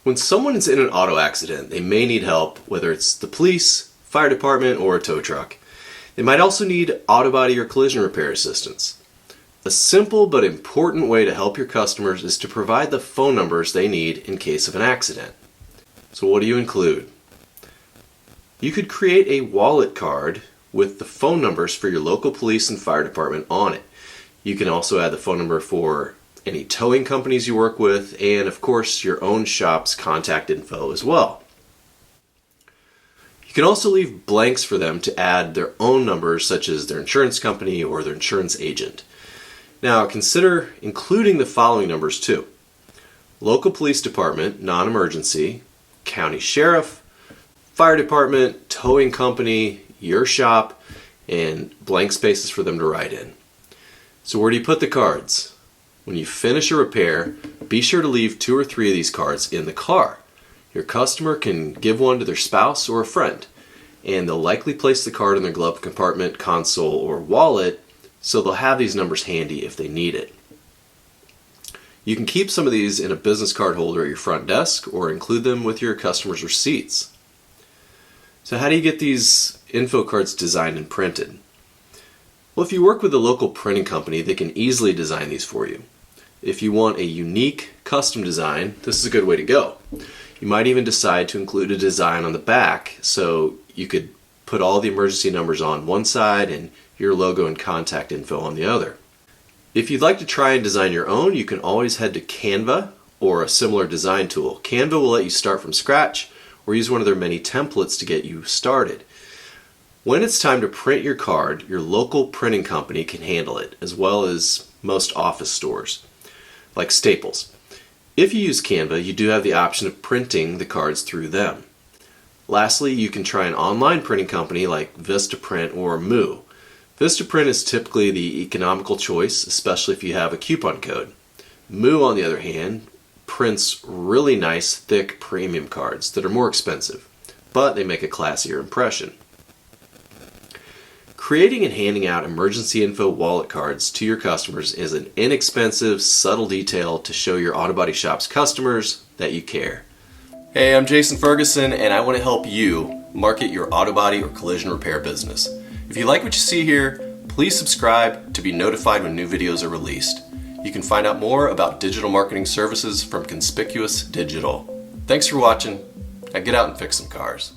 When someone is in an auto accident, they may need help, whether it's the police, fire department, or a tow truck. They might also need auto body or collision repair assistance. A simple but important way to help your customers is to provide the phone numbers they need in case of an accident. So what do you include? You could create a wallet card with the phone numbers for your local police and fire department on it. You can also add the phone number for any towing companies you work with, and of course your own shop's contact info as well. You can also leave blanks for them to add their own numbers, such as their insurance company or their insurance agent. Now consider including the following numbers too: local police department, non-emergency, county sheriff, fire department, towing company, your shop, and blank spaces for them to write in. So where do you put the cards? When you finish a repair, be sure to leave 2 or 3 of these cards in the car. Your customer can give one to their spouse or a friend, and they'll likely place the card in their glove compartment, console, or wallet, so they'll have these numbers handy if they need it. You can keep some of these in a business card holder at your front desk or include them with your customers' receipts. So how do you get these info cards designed and printed? Well, if you work with a local printing company, they can easily design these for you. If you want a unique custom design, this is a good way to go. You might even decide to include a design on the back, so you could put all the emergency numbers on one side and your logo and contact info on the other. If you'd like to try and design your own, you can always head to Canva or a similar design tool. Canva will let you start from scratch or use one of their many templates to get you started. When it's time to print your card, your local printing company can handle it, as well as most office stores, like Staples. If you use Canva, you do have the option of printing the cards through them. Lastly, you can try an online printing company like VistaPrint or Moo. VistaPrint is typically the economical choice, especially if you have a coupon code. Moo, on the other hand, prints really nice, thick, premium cards that are more expensive, but they make a classier impression. Creating and handing out emergency info wallet cards to your customers is an inexpensive, subtle detail to show your auto body shop's customers that you care. Hey, I'm Jason Ferguson, and I want to help you market your auto body or collision repair business. If you like what you see here, please subscribe to be notified when new videos are released. You can find out more about digital marketing services from Conspicuous Digital. Thanks for watching. Now get out and fix some cars.